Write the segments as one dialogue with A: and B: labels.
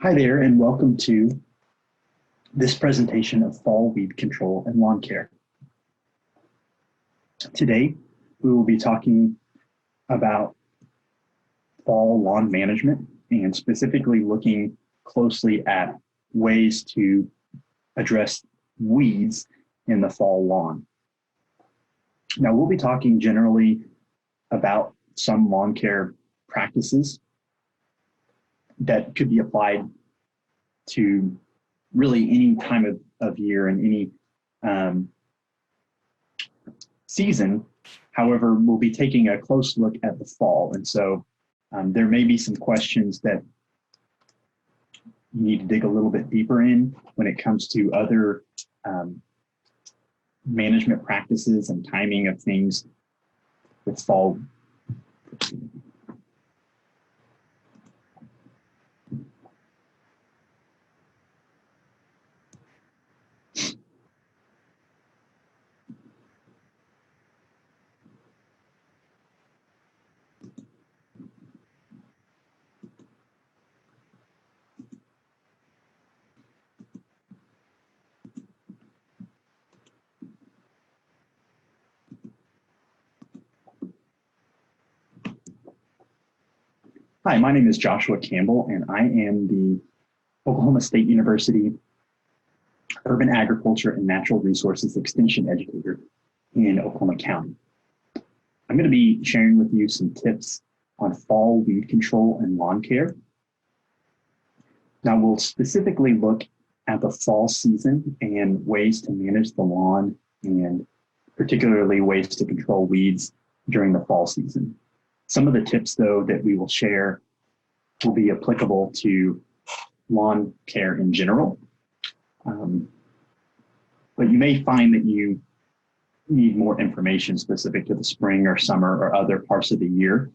A: Hi there, and welcome to this presentation of fall weed control and lawn care. Today, we will be talking about fall lawn management and specifically looking closely at ways to address weeds in the fall lawn. Now, we'll be talking generally about some lawn care practices that could be applied to really any time of year and any season. However, we'll be taking a close look at the fall. And so there may be some questions that you need to dig a little bit deeper in when it comes to other management practices and timing of things with fall. Hi, my name is Joshua Campbell, and I am the Oklahoma State University Urban Agriculture and Natural Resources Extension Educator in Oklahoma County. I'm going to be sharing with you some tips on fall weed control and lawn care. Now, we'll specifically look at the fall season and ways to manage the lawn, and particularly ways to control weeds during the fall season. Some of the tips, though, that we will share will be applicable to lawn care in general. But you may find that you need more information specific to the spring or summer or other parts of the year.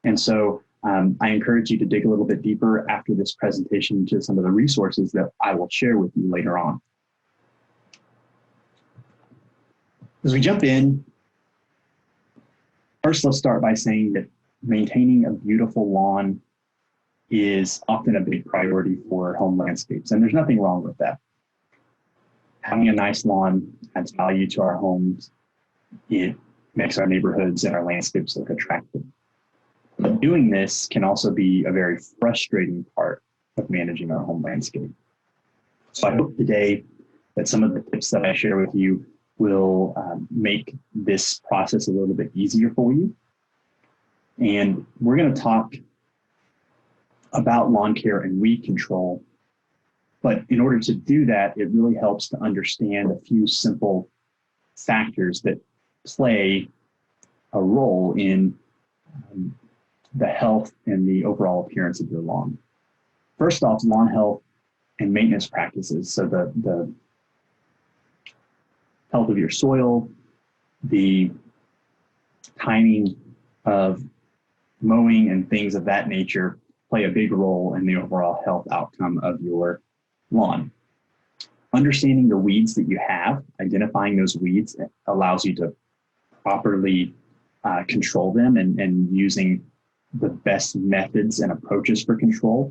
A: And so I encourage you to dig a little bit deeper after this presentation to some of the resources that I will share with you later on. As we jump in, first, let's start by saying that maintaining a beautiful lawn is often a big priority for home landscapes, and there's nothing wrong with that. Having a nice lawn adds value to our homes. It makes our neighborhoods and our landscapes look attractive. But doing this can also be a very frustrating part of managing our home landscape. So I hope today that some of the tips that I share with you will make this process a little bit easier for you. And we're going to talk about lawn care and weed control. But in order to do that, it really helps to understand a few simple factors that play a role in the health and the overall appearance of your lawn. First off, lawn health and maintenance practices. So the health of your soil, the timing of mowing and things of that nature play a big role in the overall health outcome of your lawn. Understanding the weeds that you have, identifying those weeds allows you to properly control them and using the best methods and approaches for control,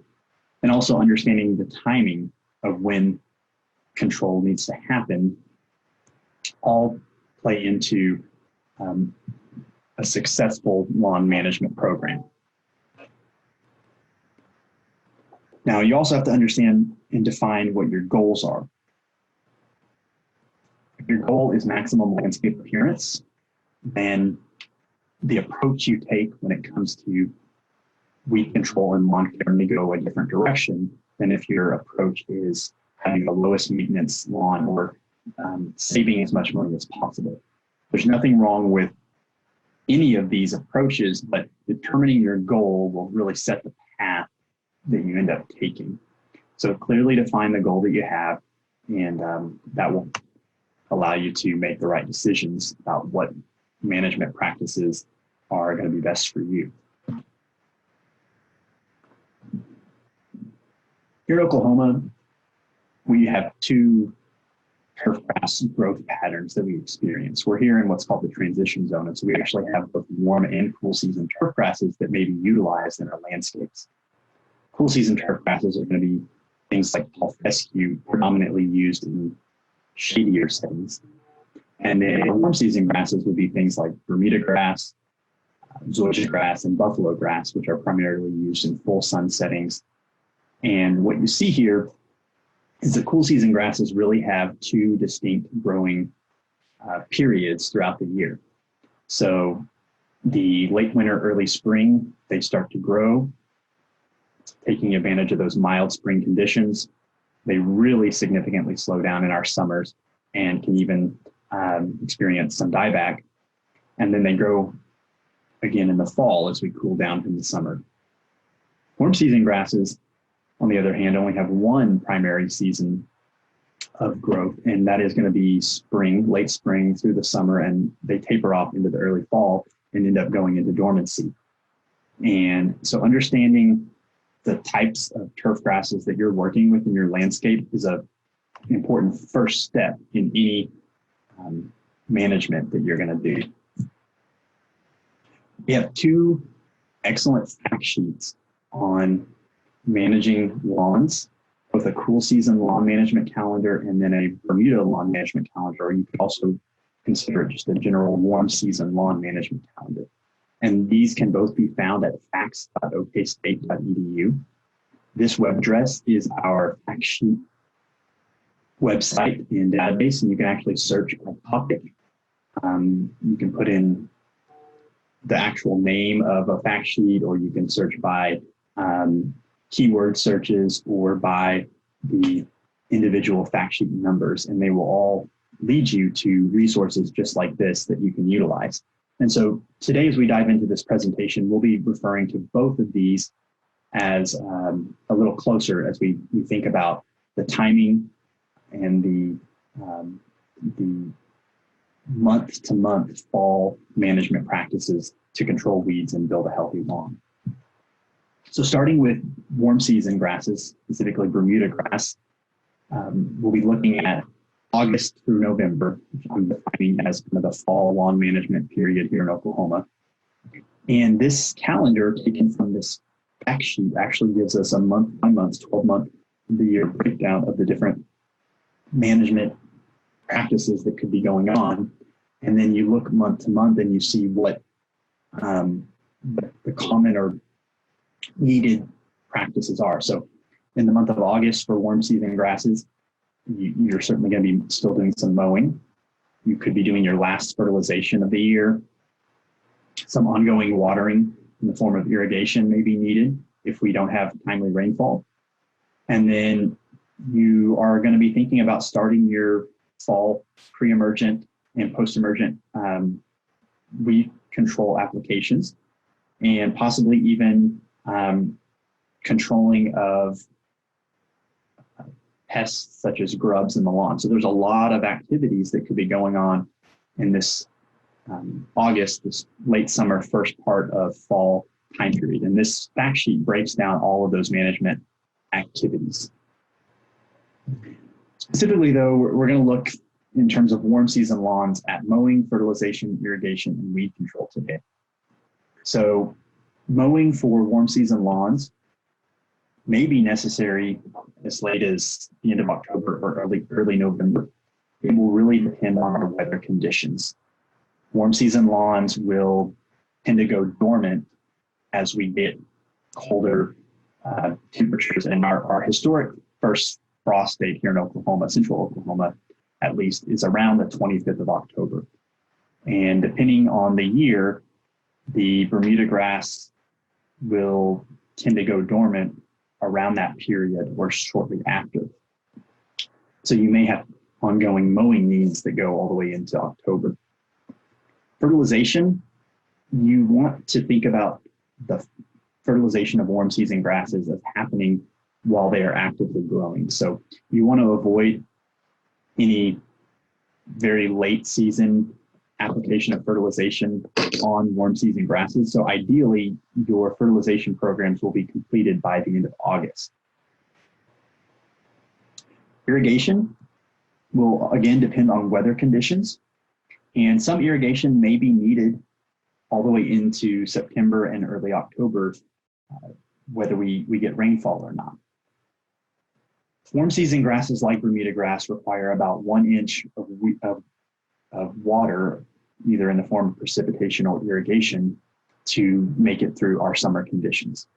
A: and also understanding the timing of when control needs to happen, all play into a successful lawn management program. Now, you also have to understand and define what your goals are. If your goal is maximum landscape appearance, then the approach you take when it comes to weed control and lawn care may go a different direction than if your approach is having the lowest maintenance lawn or saving as much money as possible. There's nothing wrong with any of these approaches, but determining your goal will really set the path that you end up taking. So clearly define the goal that you have, and that will allow you to make the right decisions about what management practices are going to be best for you. Here in Oklahoma, we have two turf grass growth patterns that we experience. We're here in what's called the transition zone, and so we actually have both warm and cool season turf grasses that may be utilized in our landscapes. cool season turf grasses are going to be things like tall fescue, predominantly used in shadier settings. And then warm season grasses would be things like Bermuda grass, zoysia grass, and buffalo grass, which are primarily used in full sun settings. And what you see here is the cool season grasses really have two distinct growing periods throughout the year. So the late winter, early spring, they start to grow, taking advantage of those mild spring conditions. They really significantly slow down in our summers and can even experience some dieback. And then they grow again in the fall as we cool down from the summer. Warm season grasses, on the other hand, only have one primary season of growth, and that is going to be spring, late spring through the summer, and they taper off into the early fall and end up going into dormancy. And so understanding the types of turf grasses that you're working with in your landscape is an important first step in any management that you're going to do. We have two excellent fact sheets on managing lawns, both a cool season lawn management calendar and then a Bermuda lawn management calendar, or you could also consider it just a general warm season lawn management calendar. And these can both be found at sheets-facts.okstate.edu. This web address is our fact sheet website and database, and you can actually search by topic. You can put in the actual name of a fact sheet, or you can search by keyword searches or by the individual fact sheet numbers, and they will all lead you to resources just like this that you can utilize. And so today, as we dive into this presentation, we'll be referring to both of these as a little closer as we think about the timing and the month-to-month fall management practices to control weeds and build a healthy lawn. So starting with warm season grasses, specifically Bermuda grass, we'll be looking at August through November, which I'm defining as kind of the fall lawn management period here in Oklahoma. And this calendar taken from this fact sheet actually gives us a month-by-month, 12-month the year breakdown of the different management practices that could be going on. And then you look month to month and you see what the common or needed practices are. So in the month of August for warm season grasses, you're certainly going to be still doing some mowing. You could be doing your last fertilization of the year. Some ongoing watering in the form of irrigation may be needed if we don't have timely rainfall. And then you are going to be thinking about starting your fall pre-emergent and post-emergent weed control applications, and possibly even controlling of pests such as grubs in the lawn. So there's a lot of activities that could be going on in this August, this late summer, first part of fall time period. And this fact sheet breaks down all of those management activities. Specifically though, we're going to look in terms of warm season lawns at mowing, fertilization, irrigation, and weed control today. So mowing for warm season lawns may be necessary as late as the end of October or early November. It will really depend on our weather conditions. Warm season lawns will tend to go dormant as we get colder temperatures. And our historic first frost date here in Oklahoma, central Oklahoma at least, is around the 25th of October. And depending on the year, the Bermuda grass will tend to go dormant around that period or shortly after. So you may have ongoing mowing needs that go all the way into October. Fertilization, you want to think about the fertilization of warm season grasses as happening while they are actively growing. So you want to avoid any very late season application of fertilization on warm season grasses. So ideally, your fertilization programs will be completed by the end of August. Irrigation will again depend on weather conditions, and some irrigation may be needed all the way into September and early October whether we get rainfall or not. Warm season grasses like Bermuda grass require about 1 inch of water, either in the form of precipitation or irrigation, to make it through our summer conditions.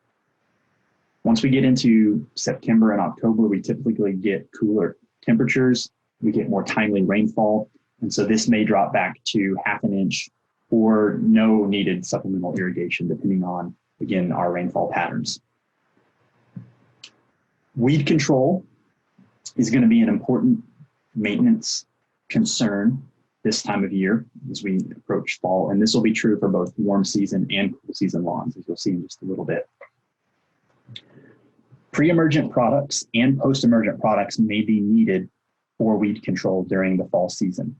A: Once we get into September and October, we typically get cooler temperatures, we get more timely rainfall, and so this may drop back to 1/2 inch or no needed supplemental irrigation, depending on, again, our rainfall patterns. Weed control is going to be an important maintenance concern this time of year as we approach fall, and this will be true for both warm season and cool season lawns, as you'll see in just a little bit. Pre-emergent products and post-emergent products may be needed for weed control during the fall season.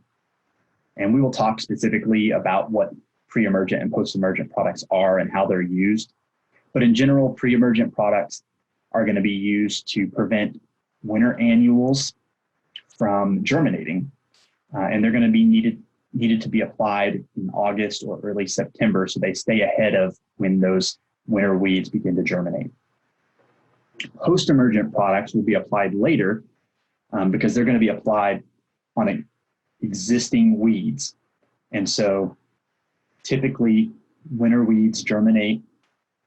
A: And we will talk specifically about what pre-emergent and post-emergent products are and how they're used. But in general, pre-emergent products are going to be used to prevent winter annuals from germinating. And they're going to be needed to be applied in August or early September, so they stay ahead of when those winter weeds begin to germinate. Post-emergent products will be applied later because they're going to be applied on existing weeds. And so typically winter weeds germinate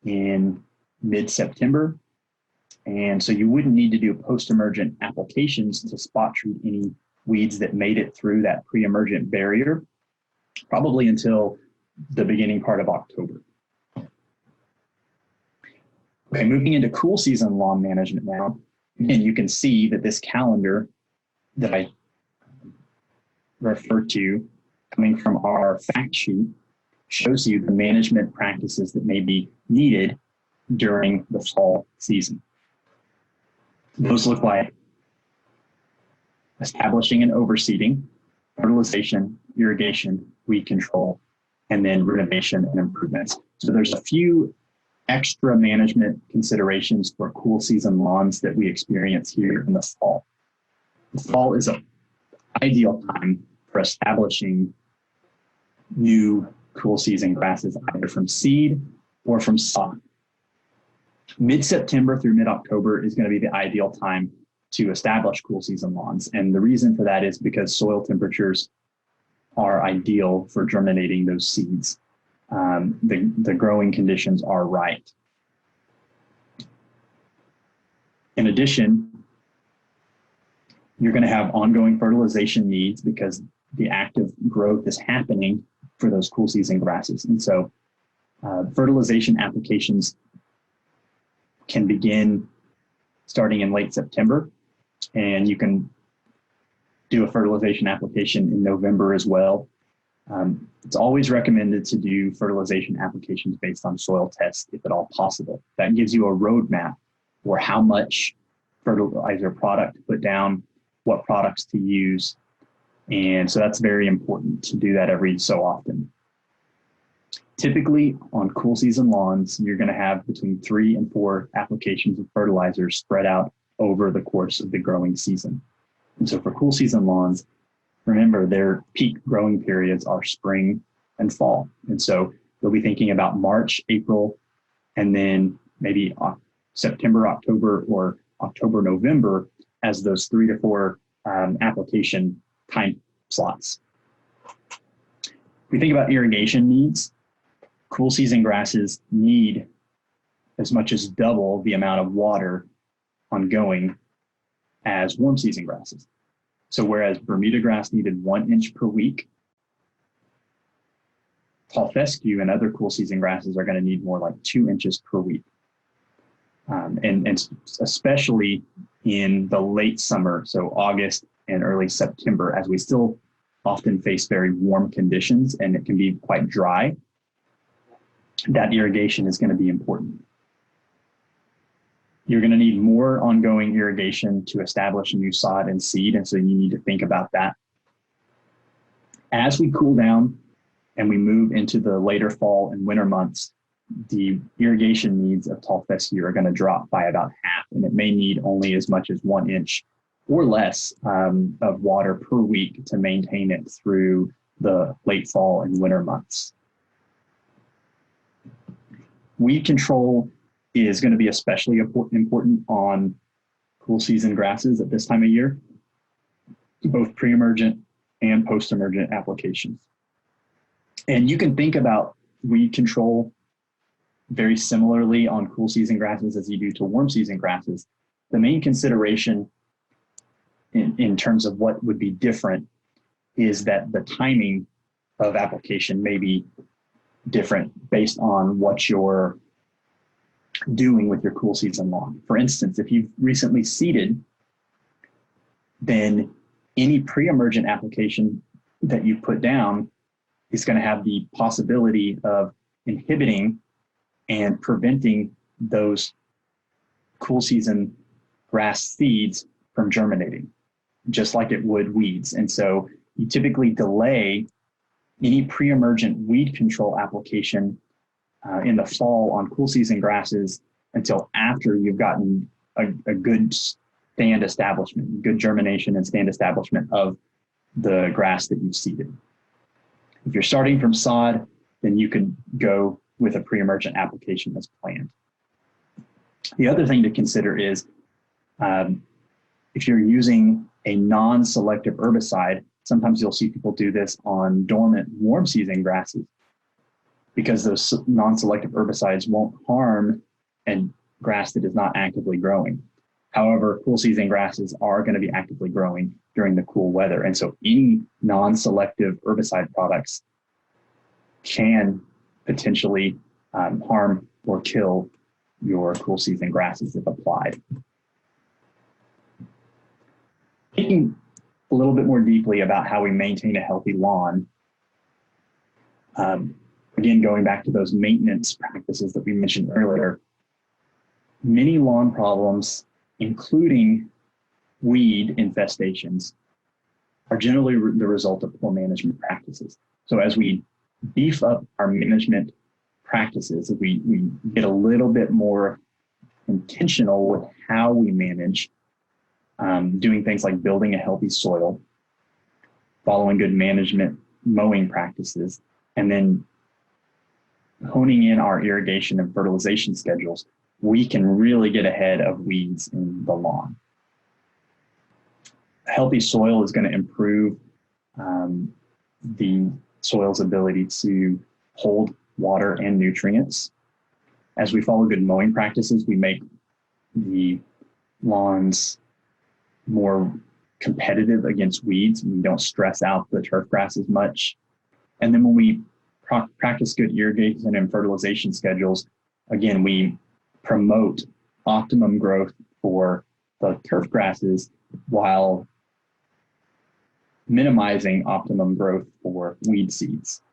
A: in mid-September. And so you wouldn't need to do post-emergent applications to spot treat any weeds that made it through that pre-emergent barrier, probably until the beginning part of October. Okay, moving into cool season lawn management now, and you can see that this calendar that I refer to coming from our fact sheet shows you the management practices that may be needed during the fall season. Those look like establishing and overseeding, fertilization, irrigation, weed control, and then renovation and improvements. So there's a few extra management considerations for cool season lawns that we experience here in the fall. The fall is an ideal time for establishing new cool season grasses, either from seed or from stock. Mid-September through mid-October is going to be the ideal time to establish cool season lawns. And the reason for that is because soil temperatures are ideal for germinating those seeds. The growing conditions are right. In addition, you're going to have ongoing fertilization needs because the active growth is happening for those cool season grasses. And so fertilization applications can begin starting in late September, and you can do a fertilization application in November as well. It's always recommended to do fertilization applications based on soil tests, if at all possible. That gives you a roadmap for how much fertilizer product to put down, what products to use. And so that's very important to do that every so often. Typically on cool season lawns, you're going to have between 3 and 4 applications of fertilizer spread out over the course of the growing season. And so for cool season lawns, remember their peak growing periods are spring and fall. And so you'll be thinking about March, April, and then maybe September, October, or October, November as those 3 to 4 application time slots. If we think about irrigation needs, cool season grasses need as much as double the amount of water ongoing as warm season grasses. So whereas Bermuda grass needed 1 inch per week, tall fescue and other cool season grasses are going to need more like 2 inches per week. And especially in the late summer, so August and early September, as we still often face very warm conditions and it can be quite dry, that irrigation is going to be important. You're going to need more ongoing irrigation to establish a new sod and seed, and so you need to think about that. As we cool down and we move into the later fall and winter months, the irrigation needs of tall fescue are going to drop by about half, and it may need only as much as 1 inch or less of water per week to maintain it through the late fall and winter months. Weed control is going to be especially important on cool season grasses at this time of year, both pre-emergent and post-emergent applications. And you can think about weed control very similarly on cool season grasses as you do to warm season grasses. The main consideration in terms of what would be different is that the timing of application may be different based on what you're doing with your cool season lawn. For instance, if you've recently seeded, then any pre-emergent application that you put down is going to have the possibility of inhibiting and preventing those cool season grass seeds from germinating, just like it would weeds. And so you typically delay any pre-emergent weed control application in the fall on cool season grasses until after you've gotten a good stand establishment, good germination and stand establishment of the grass that you've seeded. If you're starting from sod, then you can go with a pre-emergent application as planned. The other thing to consider is if you're using a non-selective herbicide, sometimes you'll see people do this on dormant warm season grasses because those non-selective herbicides won't harm a grass that is not actively growing. However, cool season grasses are going to be actively growing during the cool weather. And so any non-selective herbicide products can potentially harm or kill your cool season grasses if applied. Thinking a little bit more deeply about how we maintain a healthy lawn, again, going back to those maintenance practices that we mentioned earlier, many lawn problems, including weed infestations, are generally the result of poor management practices. So as we beef up our management practices, we get a little bit more intentional with how we manage, doing things like building a healthy soil, following good management mowing practices, and then honing in our irrigation and fertilization schedules, we can really get ahead of weeds in the lawn. A healthy soil is going to improve the soil's ability to hold water and nutrients. As we follow good mowing practices, we make the lawns more competitive against weeds. We don't stress out the turf grass as much. And then when we practice good irrigation and fertilization schedules, again, we promote optimum growth for the turf grasses while minimizing optimum growth for weed seeds.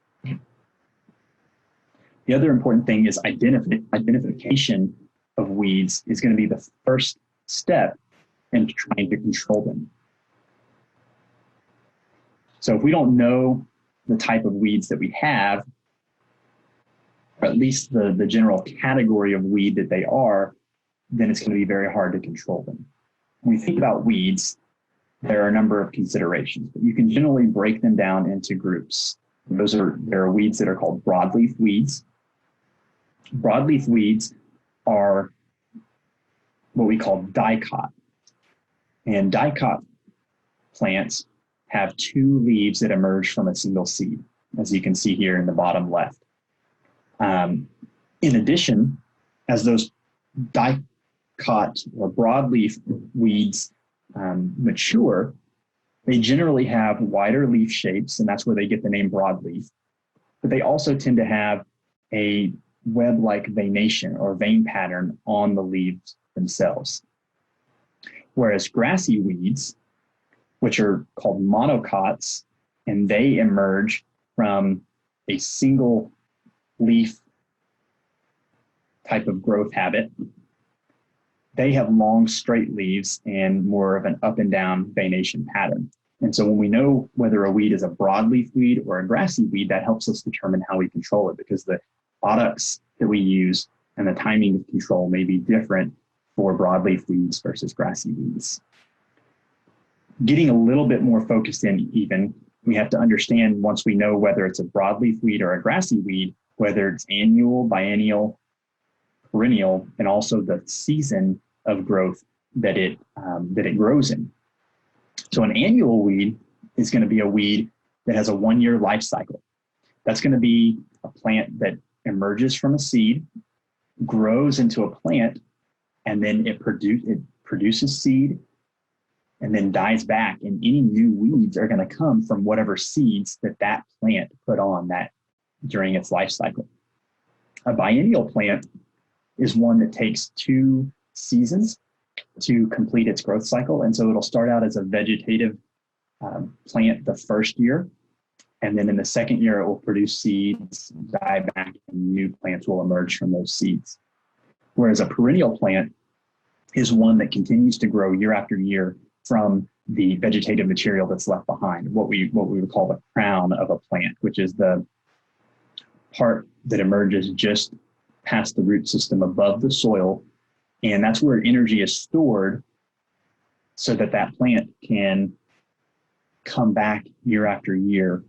A: The other important thing is identification of weeds is going to be the first step in trying to control them. So if we don't know the type of weeds that we have, or at least the general category of weed that they are, then it's going to be very hard to control them. When we think about weeds, there are a number of considerations, but you can generally break them down into groups. There are weeds that are called broadleaf weeds. Broadleaf weeds are what we call dicot. And dicot plants have two leaves that emerge from a single seed, as you can see here in the bottom left. In addition, as those dicot or broadleaf weeds mature, they generally have wider leaf shapes, and that's where they get the name broadleaf. But they also tend to have a web-like veination or vein pattern on the leaves themselves. Whereas grassy weeds, which are called monocots, and they emerge from a single leaf type of growth habit, they have long straight leaves and more of an up and down veination pattern. And so when we know whether a weed is a broadleaf weed or a grassy weed, that helps us determine how we control it, because the products that we use and the timing of control may be different for broadleaf weeds versus grassy weeds. Getting a little bit more focused in even, we have to understand, once we know whether it's a broadleaf weed or a grassy weed, whether it's annual, biennial, perennial and also the season of growth that it grows in. So an annual weed is going to be a weed that has a 1-year life cycle. That's going to be a plant that emerges from a seed, grows into a plant, and then it produces seed and then dies back. And any new weeds are going to come from whatever seeds that plant put on that during its life cycle. A biennial plant is one that takes 2 seasons to complete its growth cycle. And so it'll start out as a vegetative plant the first year. And then in the second year, it will produce seeds, die back, and new plants will emerge from those seeds. Whereas a perennial plant is one that continues to grow year after year from the vegetative material that's left behind, what we would call the crown of a plant, which is the part that emerges just past the root system above the soil. And that's where energy is stored so that plant can come back year after year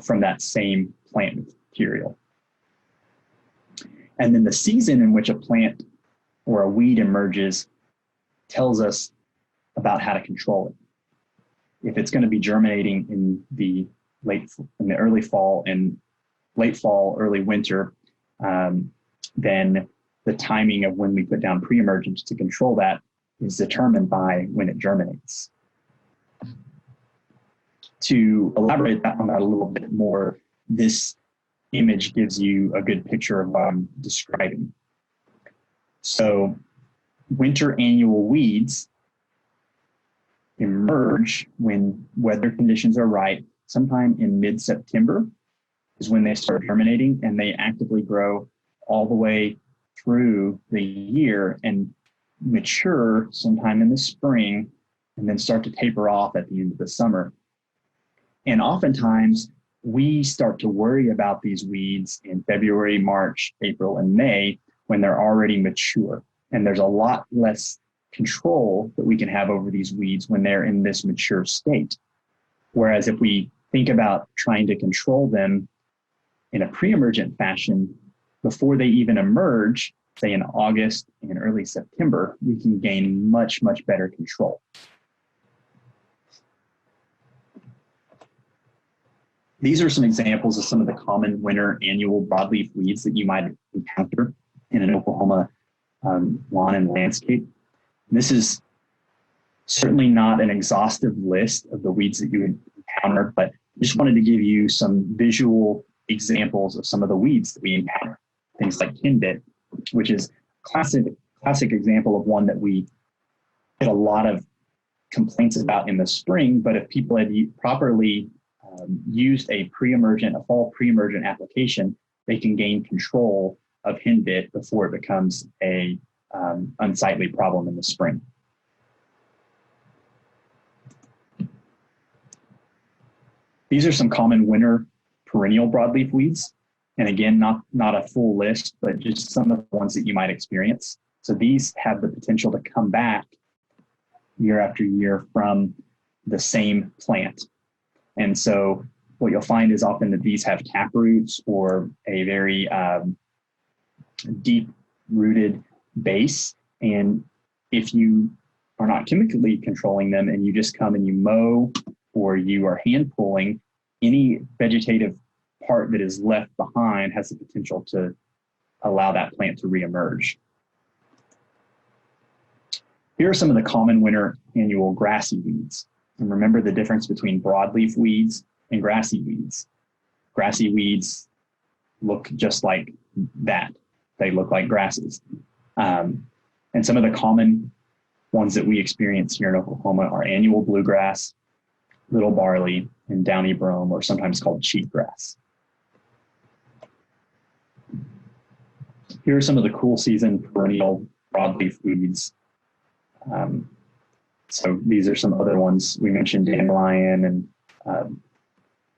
A: from that same plant material. And then the season in which a plant or a weed emerges tells us about how to control it. If it's going to be germinating in the early fall and late fall, early winter, then the timing of when we put down pre-emergence to control that is determined by when it germinates. To elaborate on that a little bit more, this image gives you a good picture of what I'm describing. So winter annual weeds emerge when weather conditions are right. Sometime in mid-September is when they start germinating, and they actively grow all the way through the year and mature sometime in the spring and then start to taper off at the end of the summer. And oftentimes we start to worry about these weeds in February, March, April, and May when they're already mature. And there's a lot less control that we can have over these weeds when they're in this mature state. Whereas if we think about trying to control them in a pre-emergent fashion, before they even emerge, say in August and early September, we can gain much, much better control. These are some examples of some of the common winter annual broadleaf weeds that you might encounter in an Oklahoma lawn and landscape. This is certainly not an exhaustive list of the weeds that you would encounter, but I just wanted to give you some visual examples of some of the weeds that we encounter. Things like henbit, which is a classic example of one that we get a lot of complaints about in the spring, but if people had properly used a fall pre-emergent application, they can gain control of henbit before it becomes a unsightly problem in the spring. These are some common winter perennial broadleaf weeds. And again, not a full list, but just some of the ones that you might experience. So these have the potential to come back year after year from the same plant. And so what you'll find is often that these have tap roots or a very deep-rooted base. And if you are not chemically controlling them and you just come and you mow or you are hand pulling, any vegetative part that is left behind has the potential to allow that plant to reemerge. Here are some of the common winter annual grassy weeds. And remember the difference between broadleaf weeds and grassy weeds. Grassy weeds look just like that. They look like grasses. And some of the common ones that we experience here in Oklahoma are annual bluegrass, little barley, and downy brome, or sometimes called cheatgrass. Here are some of the cool season perennial broadleaf weeds. So these are some other ones. We mentioned dandelion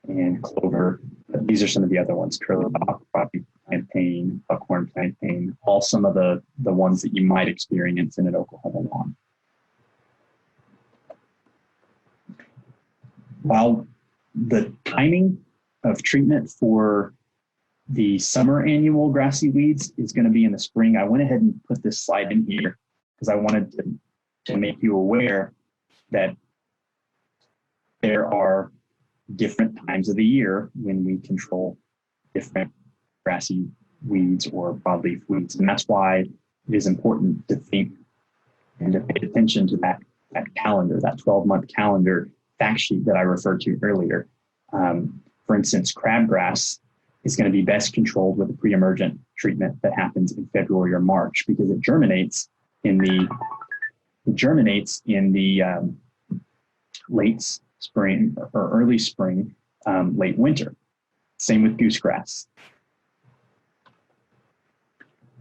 A: and clover. But these are some of the other ones: curly-top, broadleaf plantain, buckhorn plantain, all some of the ones that you might experience in an Oklahoma lawn. While the timing of treatment for The summer annual grassy weeds is going to be in the spring. I went ahead and put this slide in here because I wanted to make you aware that there are different times of the year when we control different grassy weeds or broadleaf weeds. And that's why it is important to think and to pay attention to that calendar, that 12-month calendar fact sheet that I referred to earlier. For instance, crabgrass is going to be best controlled with a pre-emergent treatment that happens in February or March because it germinates in the late spring or early spring, late winter. Same with goosegrass.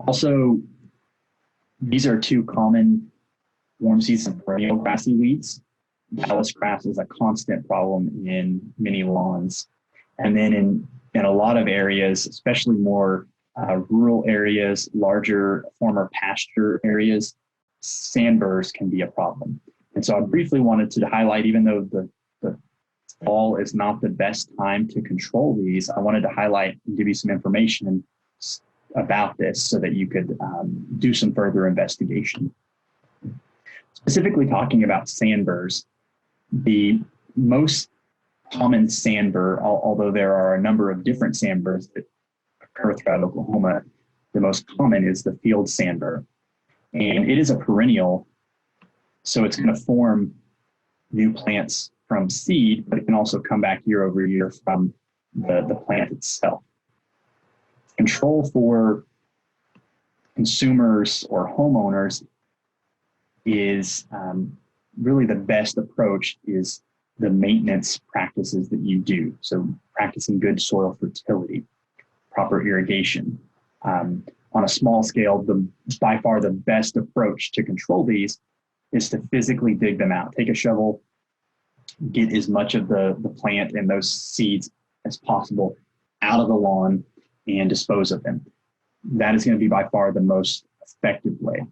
A: Also, these are two common warm season perennial grassy weeds. Dallas grass is a constant problem in many lawns. And then in a lot of areas, especially more rural areas, larger former pasture areas, sandburrs can be a problem. And so I briefly wanted to highlight, even though the fall is not the best time to control these, I wanted to highlight and give you some information about this so that you could do some further investigation. Specifically talking about sandburrs, the most common sandburr, although there are a number of different sandburrs that occur throughout Oklahoma, the most common is the field sandburr. And it is a perennial, so it's going to form new plants from seed, but it can also come back year over year from the plant itself. Control for consumers or homeowners is really the best approach is the maintenance practices that you do. So practicing good soil fertility, proper irrigation. On a small scale, by far the best approach to control these is to physically dig them out. Take a shovel, get as much of the plant and those seeds as possible out of the lawn and dispose of them. That is going to be by far the most effective way.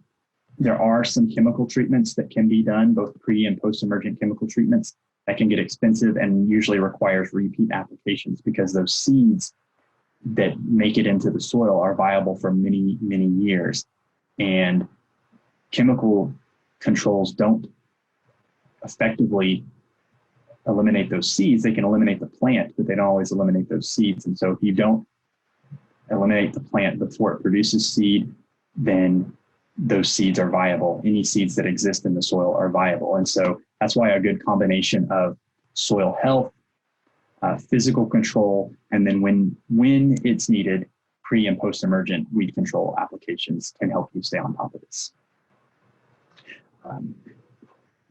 A: There are some chemical treatments that can be done, both pre and post-emergent chemical treatments that can get expensive and usually requires repeat applications because those seeds that make it into the soil are viable for many, many years. And chemical controls don't effectively eliminate those seeds. They can eliminate the plant, but they don't always eliminate those seeds. And so if you don't eliminate the plant before it produces seed, then those seeds are viable. Any seeds that exist in the soil are viable. And so that's why a good combination of soil health, physical control, and then when it's needed, pre and post-emergent weed control applications can help you stay on top of this.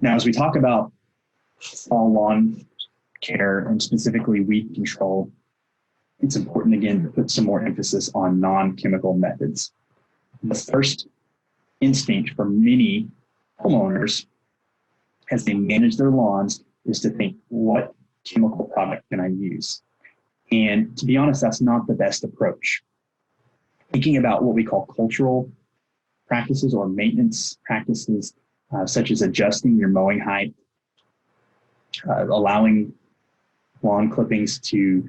A: Now, as we talk about fall lawn care and specifically weed control, it's important again to put some more emphasis on non-chemical methods. The first instinct for many homeowners as they manage their lawns is to think, what chemical product can I use? And to be honest, that's not the best approach. Thinking about what we call cultural practices or maintenance practices, such as adjusting your mowing height, allowing lawn clippings to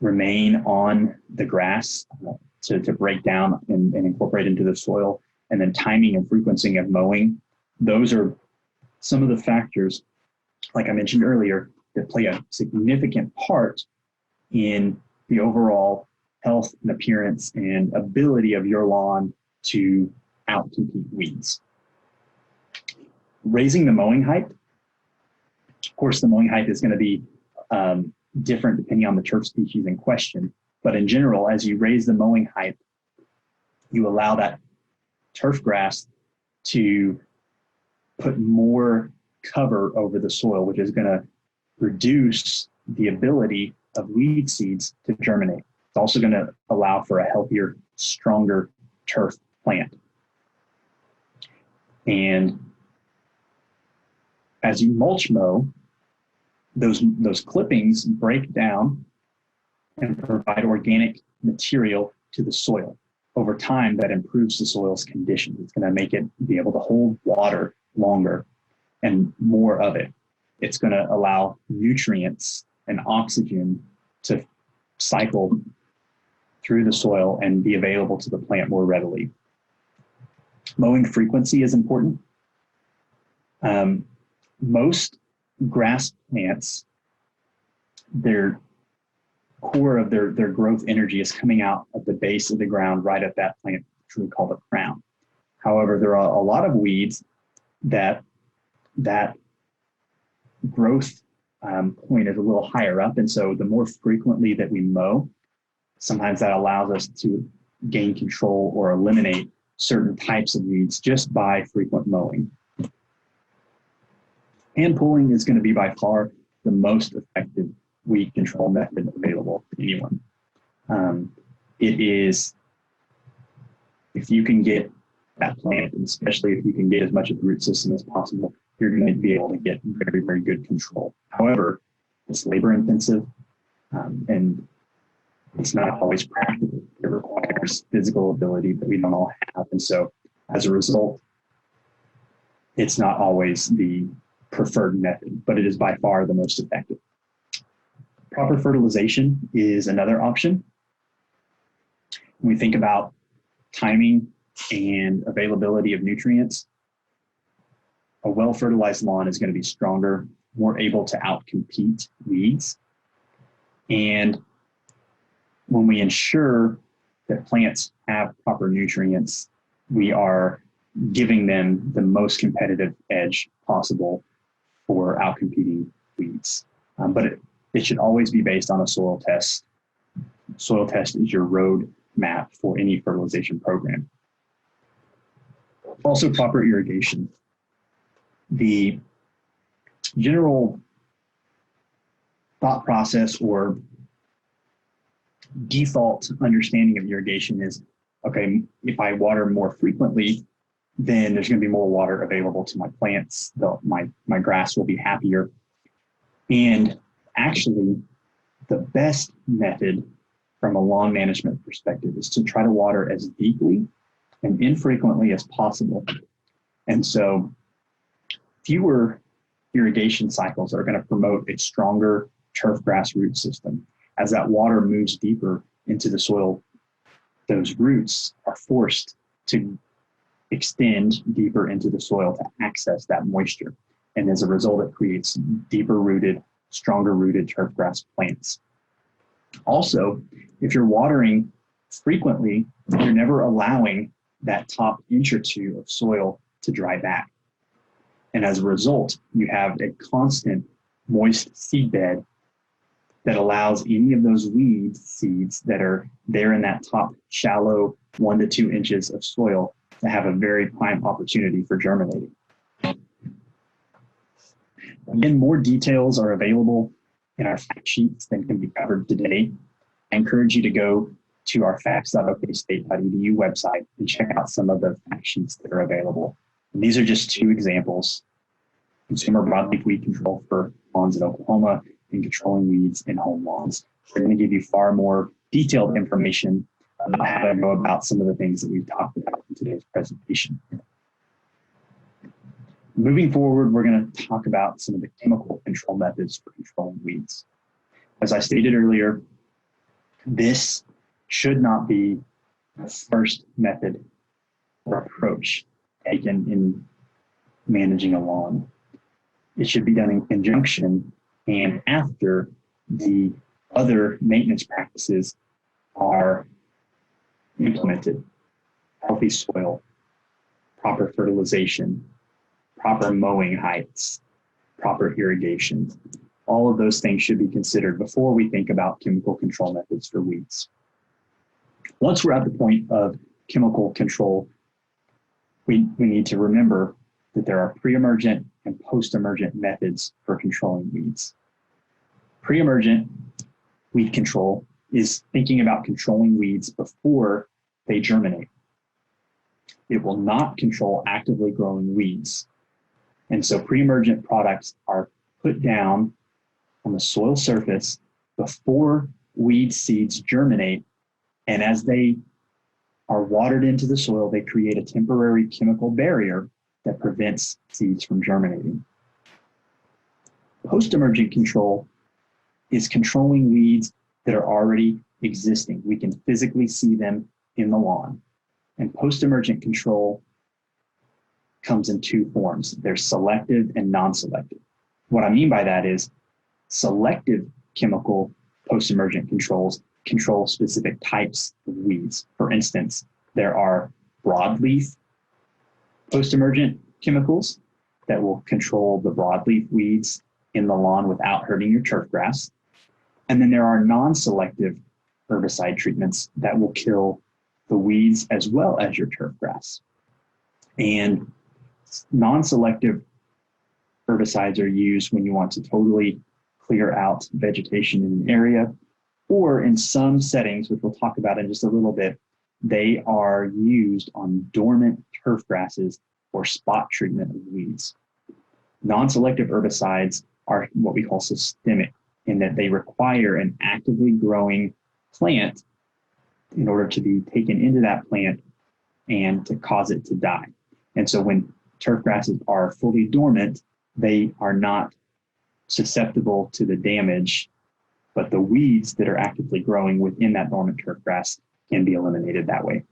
A: remain on the grass to break down and incorporate into the soil, and then timing and frequency of mowing. Those are some of the factors, like I mentioned earlier, that play a significant part in the overall health and appearance and ability of your lawn to outcompete weeds. Raising the mowing height. Of course, the mowing height is going to be different depending on the turf species in question. But in general, as you raise the mowing height, you allow that turf grass to put more cover over the soil, which is going to reduce the ability of weed seeds to germinate. It's also going to allow for a healthier, stronger turf plant. And as you mulch mow, those clippings break down and provide organic material to the soil. Over time, that improves the soil's condition. It's going to make it be able to hold water longer and more of it. It's going to allow nutrients and oxygen to cycle through the soil and be available to the plant more readily. Mowing frequency is important. Most grass plants, their core of their growth energy is coming out at the base of the ground right at that plant, which we call the crown. However, there are a lot of weeds that growth point is a little higher up. And so the more frequently that we mow, sometimes that allows us to gain control or eliminate certain types of weeds just by frequent mowing. Hand pulling is going to be by far the most effective weed control method available to anyone. It is, if you can get that plant, and especially if you can get as much of the root system as possible, you're going to be able to get very, very good control. However, it's labor intensive and it's not always practical. It requires physical ability that we don't all have. And so as a result, it's not always the preferred method, but it is by far the most effective. Proper fertilization is another option. When we think about timing and availability of nutrients, a well-fertilized lawn is going to be stronger, more able to outcompete weeds. And when we ensure that plants have proper nutrients, we are giving them the most competitive edge possible for outcompeting weeds. But it should always be based on a soil test. Soil test is your road map for any fertilization program. Also, proper irrigation. The general thought process or default understanding of irrigation is, okay, if I water more frequently, then there's going to be more water available to my plants. My grass will be happier. And actually, the best method from a lawn management perspective is to try to water as deeply and infrequently as possible. And so fewer irrigation cycles are going to promote a stronger turf grass root system. As that water moves deeper into the soil, those roots are forced to extend deeper into the soil to access that moisture. And as a result, it creates deeper rooted, stronger rooted turf grass plants. Also, if you're watering frequently, you're never allowing that top inch or two of soil to dry back. And as a result, you have a constant moist seed bed that allows any of those weed seeds that are there in that top shallow 1 to 2 inches of soil to have a very prime opportunity for germinating. Again, more details are available in our fact sheets than can be covered today. I encourage you to go to our facts.okstate.edu website and check out some of the fact sheets that are available. And these are just 2 examples: consumer broadleaf weed control for lawns in Oklahoma and controlling weeds in home lawns. We're going to give you far more detailed information about how to go about some of the things that we've talked about in today's presentation. Moving forward, we're going to talk about some of the chemical control methods for controlling weeds. As I stated earlier, this should not be the first method or approach taken in managing a lawn. It should be done in conjunction and after the other maintenance practices are implemented. Healthy soil, proper fertilization, proper mowing heights, proper irrigation. All of those things should be considered before we think about chemical control methods for weeds. Once we're at the point of chemical control, we need to remember that there are pre-emergent and post-emergent methods for controlling weeds. Pre-emergent weed control is thinking about controlling weeds before they germinate. It will not control actively growing weeds. And so pre-emergent products are put down on the soil surface before weed seeds germinate. And as they are watered into the soil, they create a temporary chemical barrier that prevents seeds from germinating. Post-emergent control is controlling weeds that are already existing. We can physically see them in the lawn. And post-emergent control comes in two forms. There's selective and non-selective. What I mean by that is selective chemical post-emergent controls control specific types of weeds. For instance, there are broadleaf post-emergent chemicals that will control the broadleaf weeds in the lawn without hurting your turf grass. And then there are non-selective herbicide treatments that will kill the weeds as well as your turf grass. And non-selective herbicides are used when you want to totally clear out vegetation in an area, or in some settings, which we'll talk about in just a little bit, they are used on dormant turf grasses for spot treatment of weeds. Non-selective herbicides are what we call systemic, in that they require an actively growing plant in order to be taken into that plant and to cause it to die. And so when turf grasses are fully dormant, they are not susceptible to the damage, but the weeds that are actively growing within that dormant turf grass can be eliminated that way.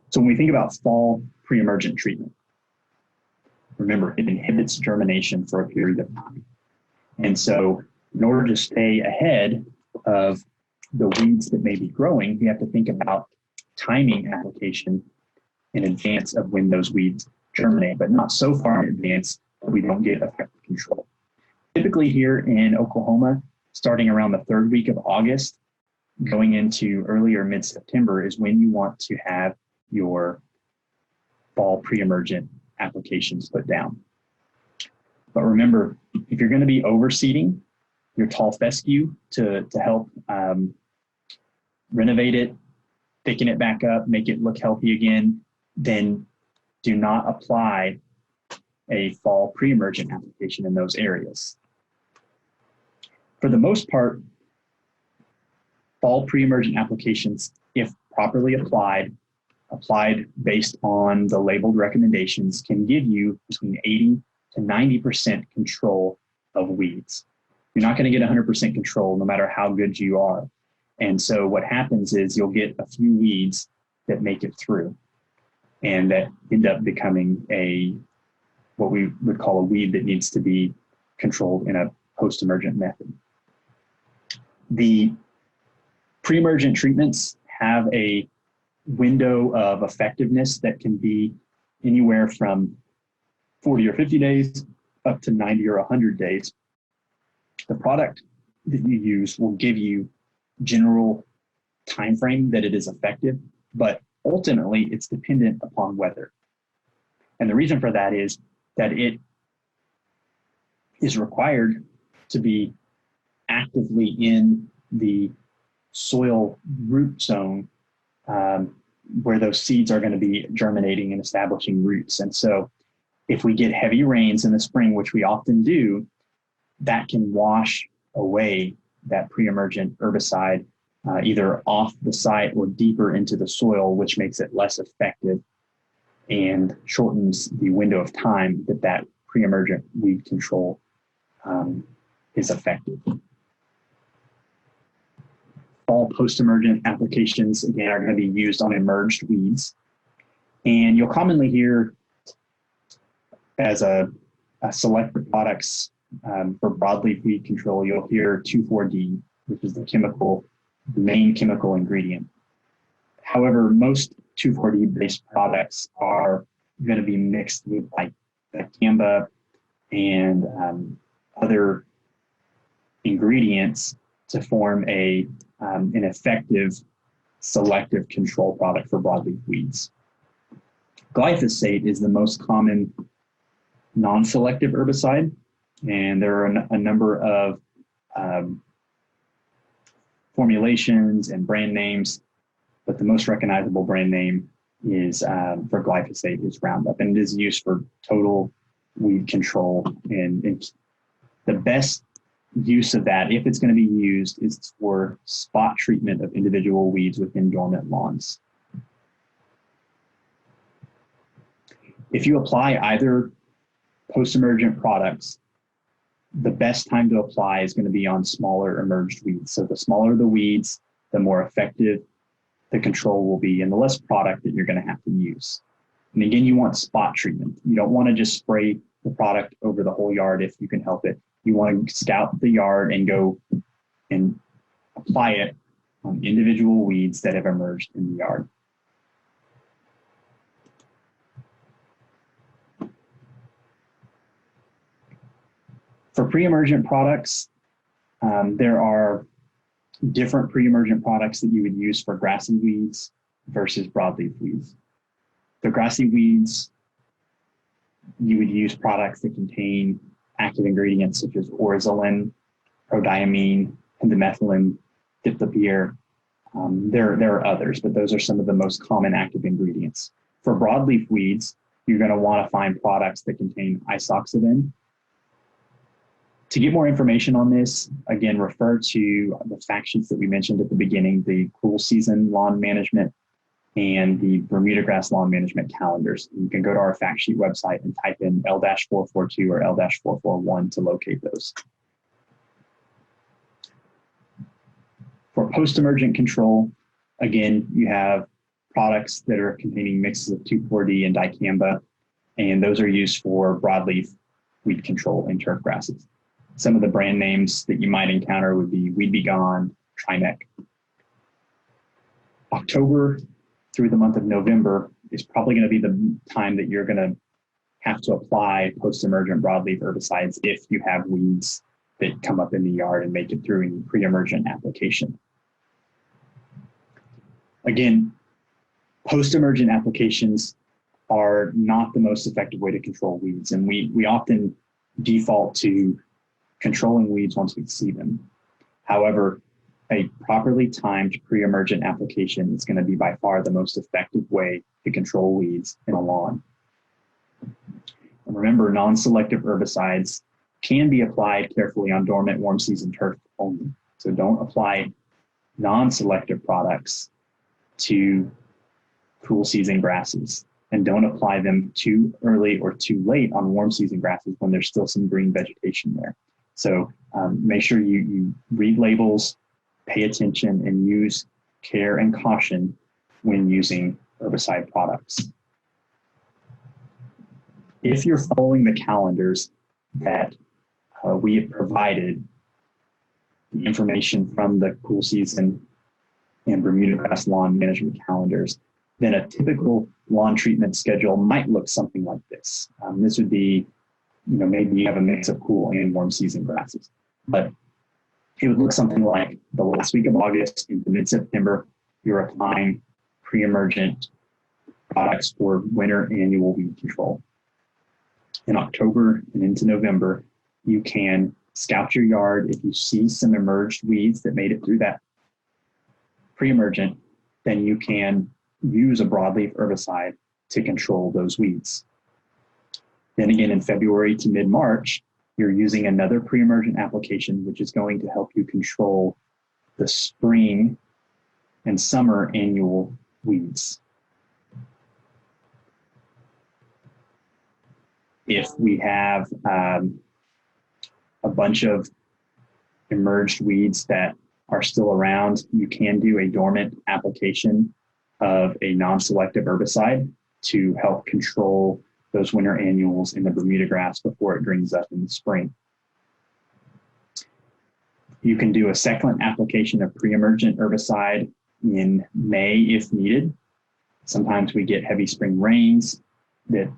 A: So when we think about fall pre-emergent treatment, remember, it inhibits germination for a period of time. And so in order to stay ahead of the weeds that may be growing, we have to think about timing application in advance of when those weeds germinate, but not so far in advance that we don't get effective control. Typically here in Oklahoma, starting around the third week of August, going into early or mid-September is when you want to have your fall pre-emergent applications put down. But remember, if you're going to be overseeding your tall fescue to help renovate it, thicken it back up, make it look healthy again, then do not apply a fall pre-emergent application in those areas. For the most part, fall pre-emergent applications, if properly applied based on the labeled recommendations, can give you between 80 to 90% control of weeds. You're not going to get 100% control no matter how good you are. And so what happens is you'll get a few weeds that make it through and that end up becoming what we would call a weed that needs to be controlled in a post-emergent method. The pre-emergent treatments have a window of effectiveness that can be anywhere from 40 or 50 days up to 90 or 100 days. The product that you use will give you general time frame that it is effective, but ultimately it's dependent upon weather. And the reason for that is that it is required to be actively in the soil root zone where those seeds are going to be germinating and establishing roots. And so if we get heavy rains in the spring, which we often do, that can wash away that pre-emergent herbicide either off the site or deeper into the soil, which makes it less effective and shortens the window of time that pre-emergent weed control is effective. Fall post-emergent applications, again, are going to be used on emerged weeds. And you'll commonly hear as a select products for broadleaf weed control, you'll hear 2,4-D, which is the main chemical ingredient. However, most 2,4-D based products are going to be mixed with like dicamba and other ingredients to form an effective selective control product for broadleaf weeds. Glyphosate is the most common non-selective herbicide, and there are a number of formulations and brand names, but the most recognizable brand name is for glyphosate is Roundup, and it is used for total weed control. And the best use of that, if it's going to be used, is for spot treatment of individual weeds within dormant lawns. If you apply either post-emergent products, the best time to apply is going to be on smaller emerged weeds. So the smaller the weeds, the more effective the control will be and the less product that you're going to have to use. And again, you want spot treatment. You don't want to just spray the product over the whole yard if you can help it. You want to scout the yard and go and apply it on individual weeds that have emerged in the yard. For pre-emergent products, there are different pre-emergent products that you would use for grassy weeds versus broadleaf weeds. The grassy weeds, you would use products that contain active ingredients such as orzolan, prodiamine, pendimethalin, diplopyr. There are others, but those are some of the most common active ingredients. For broadleaf weeds, you're going to want to find products that contain isoxaben. To get more information on this, again, refer to the fact sheets that we mentioned at the beginning, the cool season lawn management and the Bermuda grass lawn management calendars. You can go to our fact sheet website and type in L-442 or L-441 to locate those. For post-emergent control, again, you have products that are containing mixes of 2,4-D and dicamba, and those are used for broadleaf weed control in turf grasses. Some of the brand names that you might encounter would be Weed Be Gone, Trimec. October through the month of November is probably going to be the time that you're going to have to apply post-emergent broadleaf herbicides if you have weeds that come up in the yard and make it through in pre-emergent application. Again, post-emergent applications are not the most effective way to control weeds, and we often default to controlling weeds once we see them. However, a properly timed pre-emergent application is going to be by far the most effective way to control weeds in a lawn. And remember, non-selective herbicides can be applied carefully on dormant warm season turf only. So don't apply non-selective products to cool season grasses, and don't apply them too early or too late on warm season grasses when there's still some green vegetation there. So make sure you read labels, pay attention, and use care and caution when using herbicide products. If you're following the calendars that we have provided, the information from the cool season and Bermuda grass lawn management calendars, then a typical lawn treatment schedule might look something like this. This would be, maybe you have a mix of cool and warm season grasses, but it would look something like the last week of August into mid-September, you're applying pre-emergent products for winter annual weed control. In October and into November, you can scout your yard. If you see some emerged weeds that made it through that pre-emergent, then you can use a broadleaf herbicide to control those weeds. Then again, in February to mid-March, you're using another pre-emergent application, which is going to help you control the spring and summer annual weeds. If we have a bunch of emerged weeds that are still around, you can do a dormant application of a non-selective herbicide to help control those winter annuals in the Bermuda grass before it greens up in the spring. You can do a second application of pre-emergent herbicide in May if needed. Sometimes we get heavy spring rains that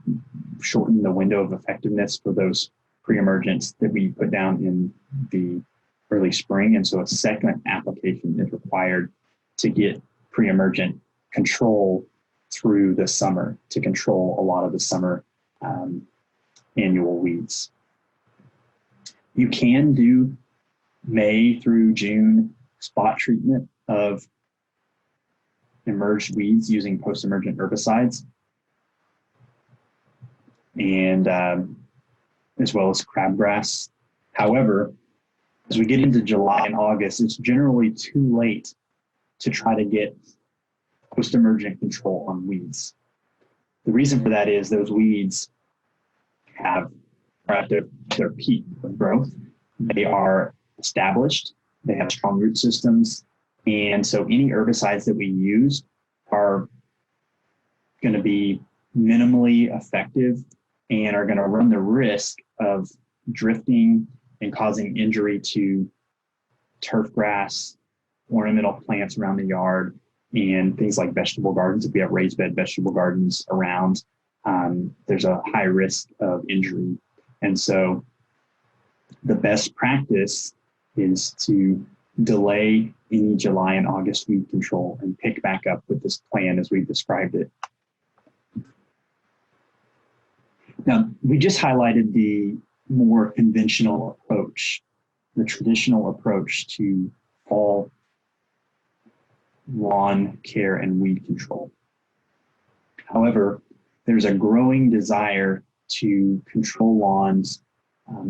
A: shorten the window of effectiveness for those pre-emergents that we put down in the early spring. And so a second application is required to get pre-emergent control through the summer to control a lot of the summer annual weeds. You can do May through June spot treatment of emerged weeds using post-emergent herbicides, and as well as crabgrass. However, as we get into July and August, it's generally too late to try to get post-emergent control on weeds. The reason for that is those weeds are at their peak of growth, They are established, they have strong root systems, and so any herbicides that we use are going to be minimally effective and are going to run the risk of drifting and causing injury to turf grass, ornamental plants around the yard, and things like vegetable gardens. If we have raised bed vegetable gardens around, there's a high risk of injury. And so the best practice is to delay any July and August weed control and pick back up with this plan as we've described it. Now, we just highlighted the more conventional approach, the traditional approach to fall lawn care and weed control. However, there's a growing desire to control lawns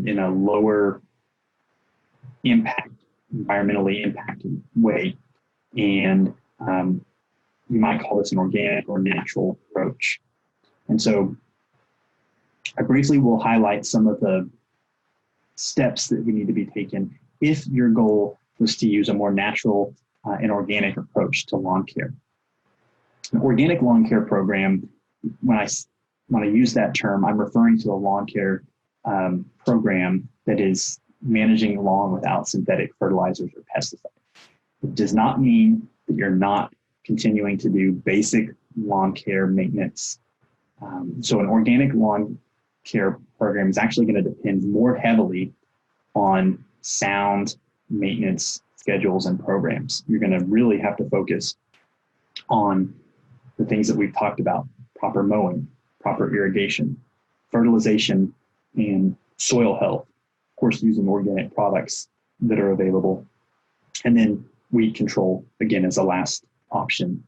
A: in a lower impact, environmentally impacted way. And you might call this an organic or natural approach. And so I briefly will highlight some of the steps that we need to be taken if your goal was to use a more natural and organic approach to lawn care. An organic lawn care program, when I use that term, I'm referring to a lawn care program that is managing lawn without synthetic fertilizers or pesticides. It does not mean that you're not continuing to do basic lawn care maintenance. So an organic lawn care program is actually going to depend more heavily on sound maintenance schedules and programs. You're going to really have to focus on the things that we've talked about: proper mowing, proper irrigation, fertilization, and soil health. Of course, using organic products that are available. And then weed control, again, as a last option.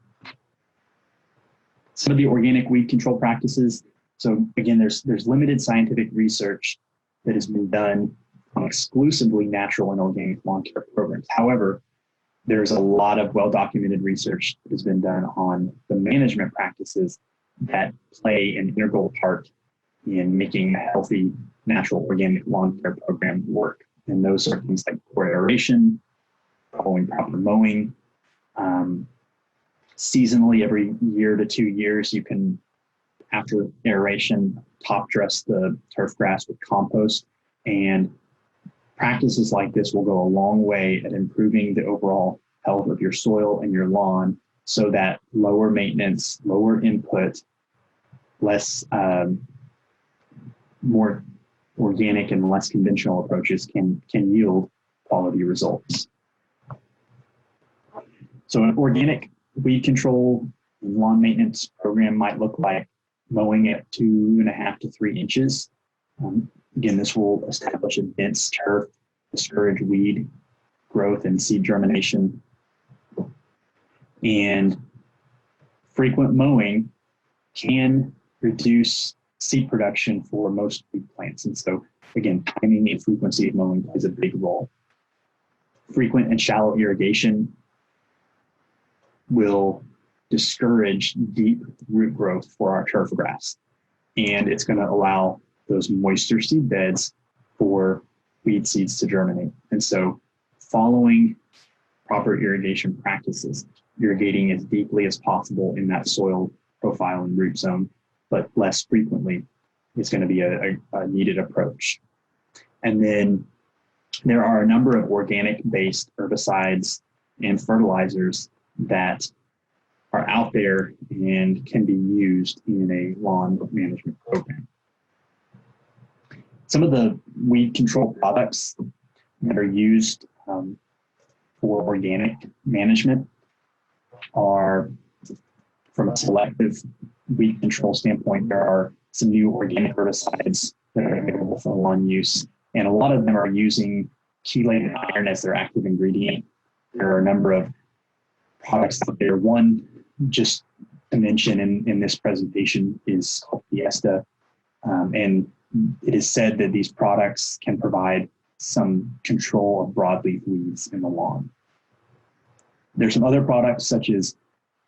A: Some of the organic weed control practices. So again, there's limited scientific research that has been done on exclusively natural and organic lawn care programs. However, there's a lot of well-documented research that has been done on the management practices that play an integral part in making a healthy, natural, organic lawn care program work. And those are things like poor aeration, following proper mowing. Seasonally, every year to 2 years, you can, after aeration, top dress the turf grass with compost. And practices like this will go a long way at improving the overall health of your soil and your lawn, so that lower maintenance, lower input, less, more organic and less conventional approaches can yield quality results. So an organic weed control and lawn maintenance program might look like mowing at 2.5 to 3 inches. Again, this will establish a dense turf, discourage weed growth and seed germination. And frequent mowing can reduce seed production for most weed plants. And so, again, timing and frequency of mowing plays a big role. Frequent and shallow irrigation will discourage deep root growth for our turf grass. And it's going to allow those moister seed beds for weed seeds to germinate. And so following proper irrigation practices, irrigating as deeply as possible in that soil profile and root zone, but less frequently, is going to be a needed approach. And then there are a number of organic-based herbicides and fertilizers that are out there and can be used in a lawn management program. Some of the weed control products that are used for organic management are, from a selective weed control standpoint, there are some new organic herbicides that are available for lawn use, and a lot of them are using chelated iron as their active ingredient. There are a number of products out there. One, just to mention in this presentation, is called Fiesta, and it is said that these products can provide some control of broadleaf weeds in the lawn. There's some other products such as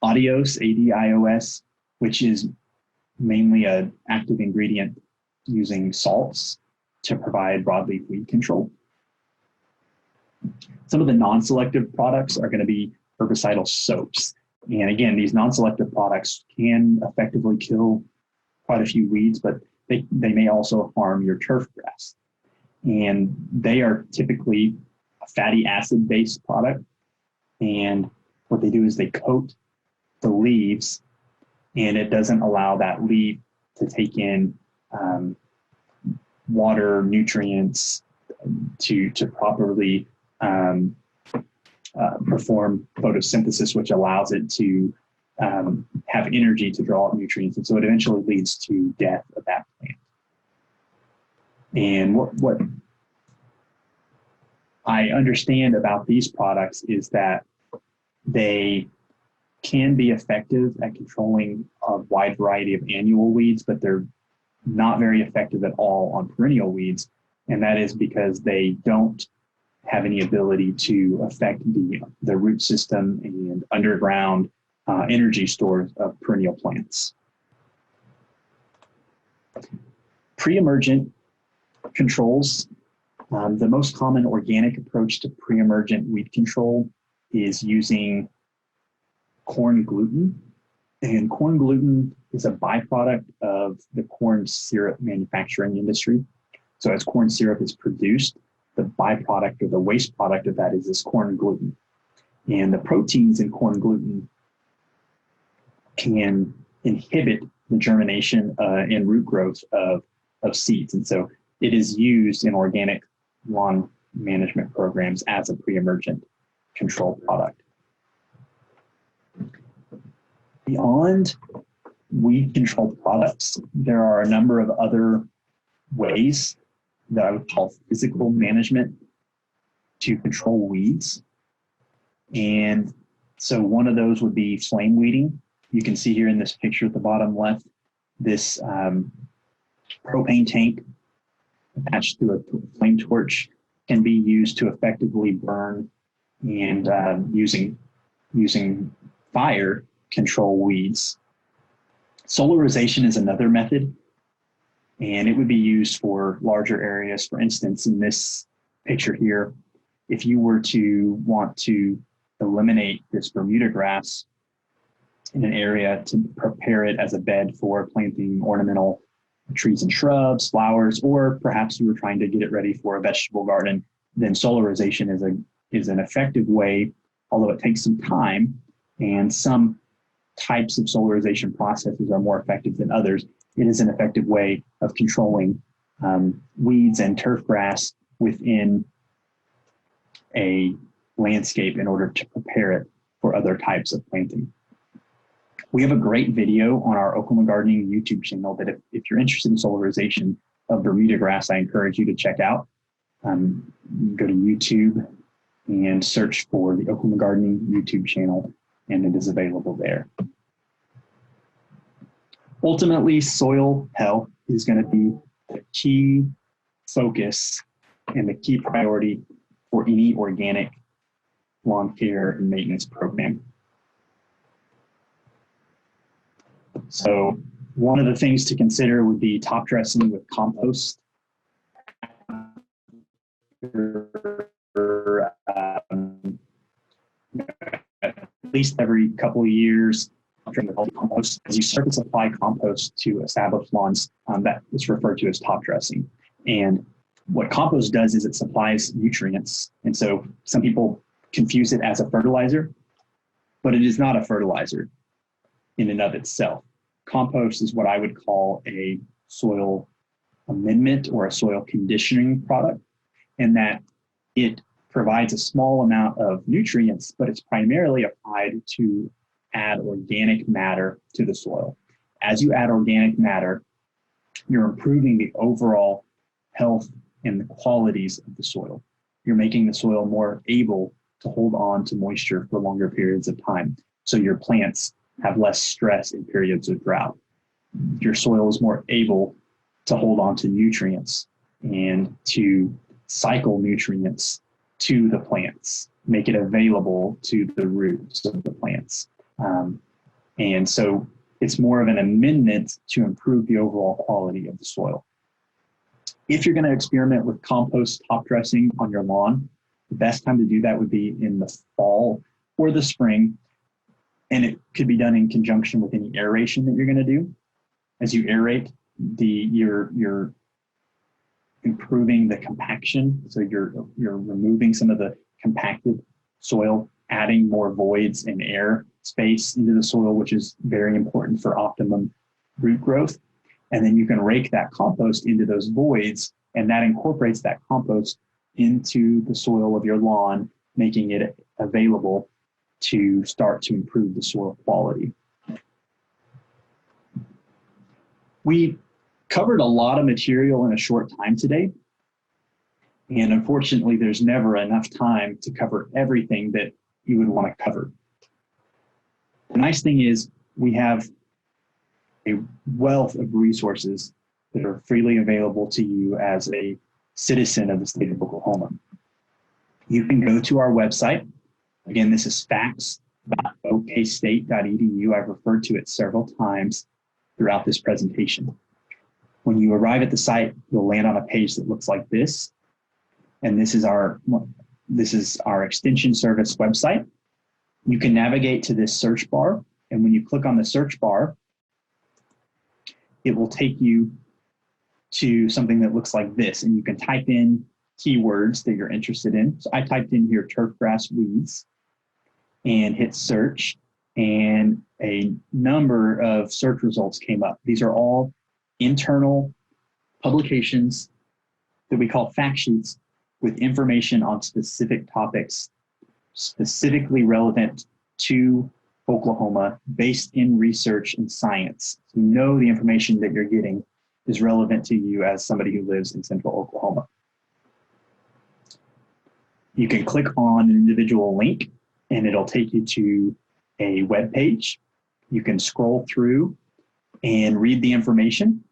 A: Adios, ADIOS, which is mainly an active ingredient using salts to provide broadleaf weed control. Some of the non-selective products are going to be herbicidal soaps. And again, these non-selective products can effectively kill quite a few weeds, but they may also harm your turf grass. And they are typically a fatty acid-based product. And what they do is they coat the leaves, and it doesn't allow that leaf to take in water, nutrients to properly perform photosynthesis, which allows it to have energy to draw out nutrients. And so it eventually leads to death of that plant. And what I understand about these products is that they can be effective at controlling a wide variety of annual weeds, but they're not very effective at all on perennial weeds. And that is because they don't have any ability to affect the root system and underground energy stores of perennial plants. Pre-emergent controls. The most common organic approach to pre-emergent weed control is using corn gluten. And corn gluten is a byproduct of the corn syrup manufacturing industry. So as corn syrup is produced, the byproduct or the waste product of that is this corn gluten. And the proteins in corn gluten can inhibit the germination and root growth of seeds. And so it is used in organic lawn management programs as a pre-emergent control product. Beyond weed control products, there are a number of other ways that I would call physical management to control weeds. And so one of those would be flame weeding. You can see here in this picture at the bottom left, this propane tank attached to a flame torch can be used to effectively burn and using fire control weeds. Solarization is another method, and it would be used for larger areas. For instance, in this picture here, if you were to want to eliminate this Bermuda grass in an area to prepare it as a bed for planting ornamental trees and shrubs, flowers, or perhaps you were trying to get it ready for a vegetable garden, then solarization is an effective way, although it takes some time, and some types of solarization processes are more effective than others. It is an effective way of controlling weeds and turf grass within a landscape in order to prepare it for other types of planting. We have a great video on our Oklahoma Gardening YouTube channel that if you're interested in solarization of Bermuda grass, I encourage you to check out. Go to YouTube and search for the Oklahoma Gardening YouTube channel, and it is available there. Ultimately, soil health is going to be the key focus and the key priority for any organic lawn care and maintenance program. So one of the things to consider would be top dressing with compost. At least every couple of years, compost. As you surface apply compost to established lawns, that is referred to as top dressing. And what compost does is it supplies nutrients. And so some people confuse it as a fertilizer, but it is not a fertilizer in and of itself. Compost is what I would call a soil amendment or a soil conditioning product, in that it provides a small amount of nutrients, but it's primarily applied to add organic matter to the soil. As you add organic matter, you're improving the overall health and the qualities of the soil. You're making the soil more able to hold on to moisture for longer periods of time. So your plants have less stress in periods of drought. Your soil is more able to hold on to nutrients and to cycle nutrients to the plants, make it available to the roots of the plants. And so it's more of an amendment to improve the overall quality of the soil. If you're going to experiment with compost top dressing on your lawn, The best time to do that would be in the fall or the spring, and it could be done in conjunction with any aeration that you're going to do. As you aerate, you're improving the compaction, so you're removing some of the compacted soil, adding more voids and air space into the soil, which is very important for optimum root growth. And then you can rake that compost into those voids, and that incorporates that compost into the soil of your lawn, making it available to start to improve the soil quality. We covered a lot of material in a short time today, and unfortunately, there's never enough time to cover everything that you would want to cover. The nice thing is we have a wealth of resources that are freely available to you as a citizen of the state of Oklahoma. You can go to our website. Again, this is sheets-facts.okstate.edu. I've referred to it several times throughout this presentation. When you arrive at the site, you'll land on a page that looks like this. And this is our extension service website. You can navigate to this search bar. And when you click on the search bar, it will take you to something that looks like this. And you can type in keywords that you're interested in. So I typed in here turf grass weeds and hit search, and a number of search results came up. These are all internal publications that we call fact sheets with information on specific topics, specifically relevant to Oklahoma, based in research and science. So you know the information that you're getting is relevant to you as somebody who lives in central Oklahoma. You can click on an individual link and it'll take you to a web page. You can scroll through and read the information,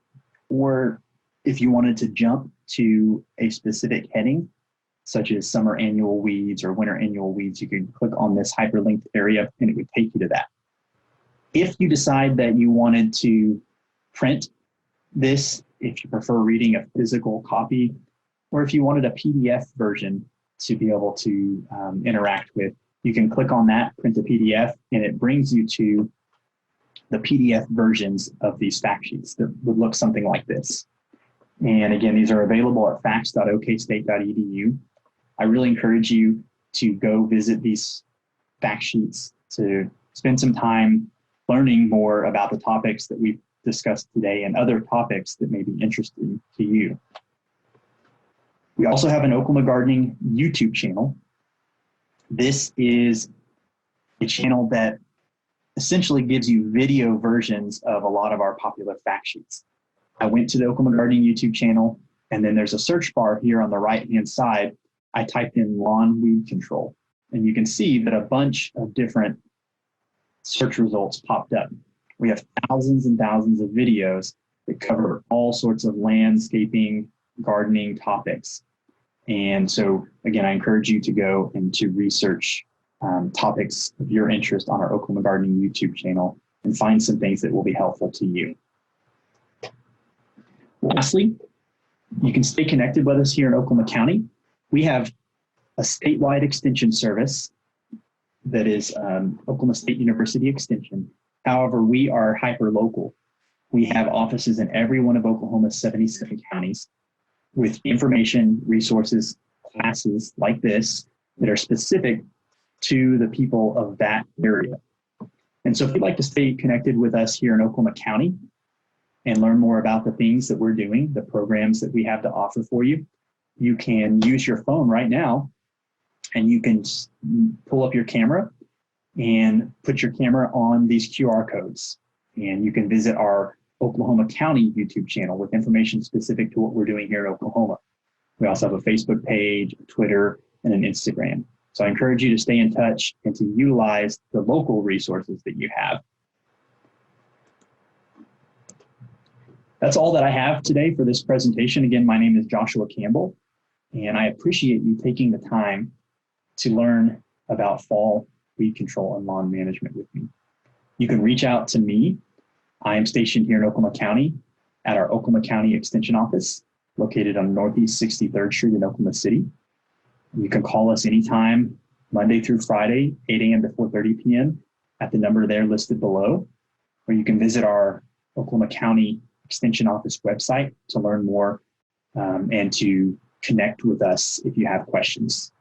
A: or if you wanted to jump to a specific heading, such as summer annual weeds or winter annual weeds, you can click on this hyperlinked area and it would take you to that. If you decide that you wanted to print this, if you prefer reading a physical copy, or if you wanted a PDF version to be able to interact with, you can click on that, print a PDF, and it brings you to the PDF versions of these fact sheets that would look something like this. And again, these are available at facts.okstate.edu. I really encourage you to go visit these fact sheets, to spend some time learning more about the topics that we've discussed today and other topics that may be interesting to you. We also have an Oklahoma Gardening YouTube channel. This is a channel that essentially gives you video versions of a lot of our popular fact sheets. I went to the Oklahoma Gardening YouTube channel, and then there's a search bar here on the right-hand side. I typed in lawn weed control, and you can see that a bunch of different search results popped up. We have thousands and thousands of videos that cover all sorts of landscaping, gardening topics. And so, again, I encourage you to go and to research topics of your interest on our Oklahoma Gardening YouTube channel and find some things that will be helpful to you. Lastly, you can stay connected with us here in Oklahoma County. We have a statewide extension service that is Oklahoma State University Extension. However, we are hyper-local. We have offices in every one of Oklahoma's 77 counties with information, resources, classes like this that are specific to the people of that area. And so if you'd like to stay connected with us here in Oklahoma County and learn more about the things that we're doing, the programs that we have to offer for you, you can use your phone right now and you can pull up your camera and put your camera on these QR codes. And you can visit our Oklahoma County YouTube channel with information specific to what we're doing here in Oklahoma. We also have a Facebook page, Twitter, and an Instagram. So I encourage you to stay in touch and to utilize the local resources that you have. That's all that I have today for this presentation. Again, my name is Joshua Campbell, and I appreciate you taking the time to learn about fall weed control and lawn management with me. You can reach out to me. I am stationed here in Oklahoma County at our Oklahoma County Extension Office, located on Northeast 63rd Street in Oklahoma City. You can call us anytime, Monday through Friday, 8 a.m. to 4:30 p.m. at the number there listed below, or you can visit our Oklahoma County Extension Office website to learn more and to connect with us if you have questions.